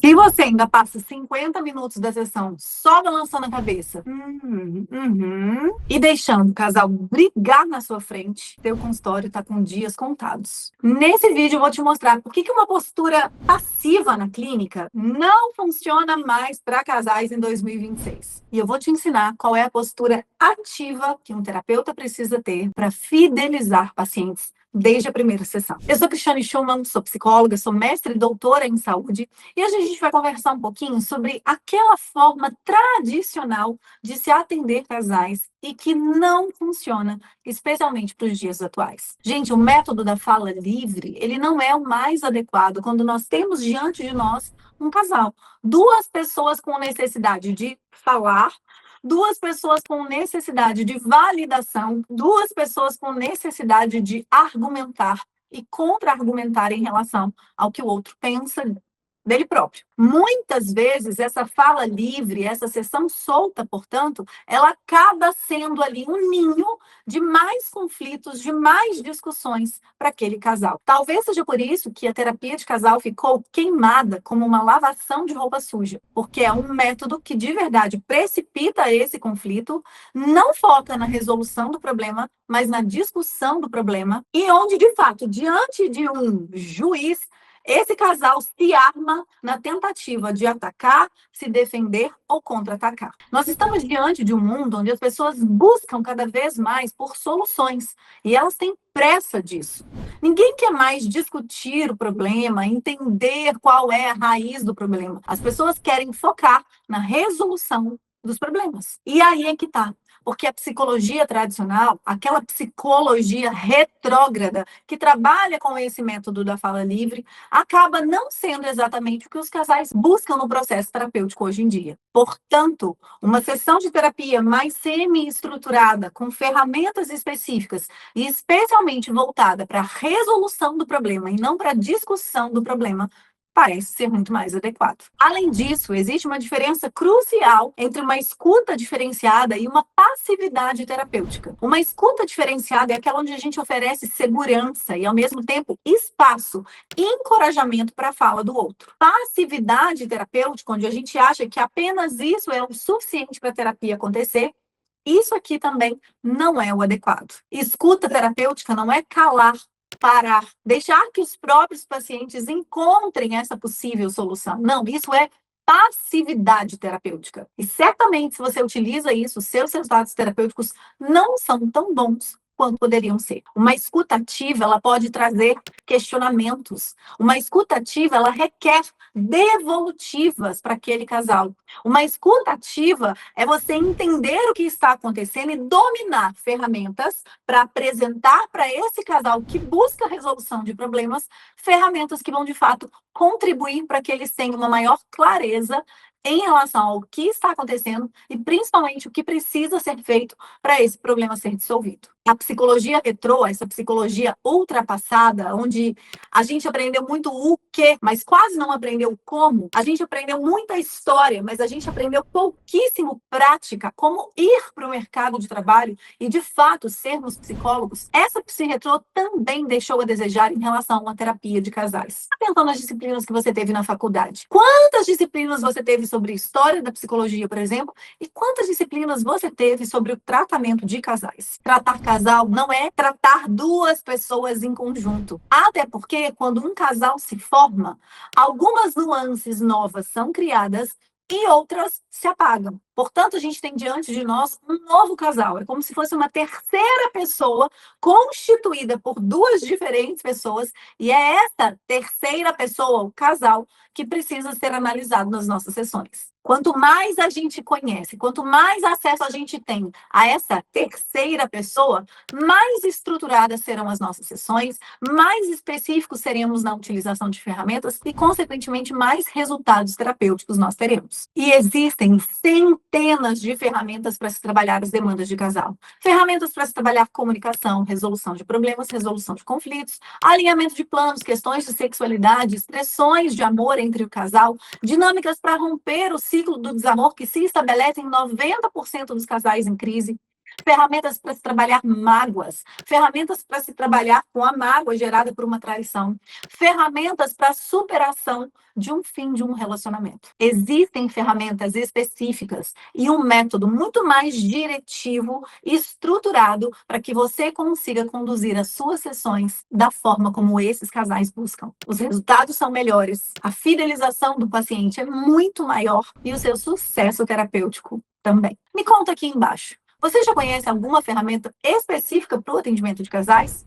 Se você ainda passa 50 minutos da sessão só balançando a cabeça e deixando o casal brigar na sua frente, seu consultório está com dias contados. Nesse vídeo eu vou te mostrar por que uma postura passiva na clínica não funciona mais para casais em 2026. E eu vou te ensinar qual é a postura ativa que um terapeuta precisa ter para fidelizar pacientes desde a primeira sessão. Eu sou Cristiane Schumann, sou psicóloga, sou mestre e doutora em saúde, e hoje a gente vai conversar um pouquinho sobre aquela forma tradicional de se atender casais e que não funciona, especialmente para os dias atuais. Gente, o método da fala livre, ele não é o mais adequado quando nós temos diante de nós um casal, duas pessoas com necessidade de falar, duas pessoas com necessidade de validação, duas pessoas com necessidade de argumentar e contra-argumentar em relação ao que o outro pensa dele próprio. Muitas vezes, essa fala livre, essa sessão solta, portanto, ela acaba sendo ali um ninho de mais conflitos, de mais discussões para aquele casal. Talvez seja por isso que a terapia de casal ficou queimada como uma lavação de roupa suja, porque é um método que, de verdade, precipita esse conflito, não foca na resolução do problema, mas na discussão do problema, e onde, de fato, diante de um juiz, esse casal se arma na tentativa de atacar, se defender ou contra-atacar. Nós estamos diante de um mundo onde as pessoas buscam cada vez mais por soluções e elas têm pressa disso. Ninguém quer mais discutir o problema, entender qual é a raiz do problema. As pessoas querem focar na resolução dos problemas. E aí é que tá. Porque a psicologia tradicional, aquela psicologia retrógrada que trabalha com esse método da fala livre, acaba não sendo exatamente o que os casais buscam no processo terapêutico hoje em dia. Portanto, uma sessão de terapia mais semi-estruturada, com ferramentas específicas e especialmente voltada para a resolução do problema e não para a discussão do problema, parece ser muito mais adequado. Além disso, existe uma diferença crucial entre uma escuta diferenciada e uma passividade terapêutica. Uma escuta diferenciada é aquela onde a gente oferece segurança e, ao mesmo tempo, espaço e encorajamento para a fala do outro. Passividade terapêutica, onde a gente acha que apenas isso é o suficiente para a terapia acontecer, isso aqui também não é o adequado. Escuta terapêutica não é calar, parar, deixar que os próprios pacientes encontrem essa possível solução. Não, isso é passividade terapêutica. E certamente, se você utiliza isso, seus resultados terapêuticos não são tão bons quanto poderiam ser. Uma escuta ativa, ela pode trazer questionamentos. Uma escuta ativa, ela requer devolutivas para aquele casal. Uma escuta ativa é você entender o que está acontecendo e dominar ferramentas para apresentar para esse casal que busca a resolução de problemas, ferramentas que vão, de fato, contribuir para que eles tenham uma maior clareza em relação ao que está acontecendo e, principalmente, o que precisa ser feito para esse problema ser dissolvido. A psicologia retrô, essa psicologia ultrapassada, onde a gente aprendeu muito o quê, mas quase não aprendeu o como. A gente aprendeu muita história, mas a gente aprendeu pouquíssimo prática, como ir para o mercado de trabalho e, de fato, sermos psicólogos. Essa psi-retrô também deixou a desejar em relação a uma terapia de casais. Pensando nas disciplinas que você teve na faculdade. Quantas disciplinas você teve sobre história da psicologia, por exemplo, e quantas disciplinas você teve sobre o tratamento de casais? Tratar casal não é tratar duas pessoas em conjunto. Até porque, quando um casal se forma, algumas nuances novas são criadas e outras se apagam. Portanto, a gente tem diante de nós um novo casal. É como se fosse uma terceira pessoa constituída por duas diferentes pessoas, e é essa terceira pessoa, o casal, que precisa ser analisado nas nossas sessões. Quanto mais a gente conhece, quanto mais acesso a gente tem a essa terceira pessoa, mais estruturadas serão as nossas sessões, mais específicos seremos na utilização de ferramentas e, consequentemente, mais resultados terapêuticos nós teremos. E existem centenas de ferramentas para se trabalhar as demandas de casal. Ferramentas para se trabalhar comunicação, resolução de problemas, resolução de conflitos, alinhamento de planos, questões de sexualidade, expressões de amor entre o casal, dinâmicas para romper o ciclo do desamor que se estabelece em 90% dos casais em crise, ferramentas para se trabalhar mágoas, ferramentas para se trabalhar com a mágoa gerada por uma traição, ferramentas para superação de um fim de um relacionamento. Existem ferramentas específicas e um método muito mais diretivo e estruturado para que você consiga conduzir as suas sessões da forma como esses casais buscam. Os resultados são melhores, a fidelização do paciente é muito maior e o seu sucesso terapêutico também. Me conta aqui embaixo. Você já conhece alguma ferramenta específica para o atendimento de casais?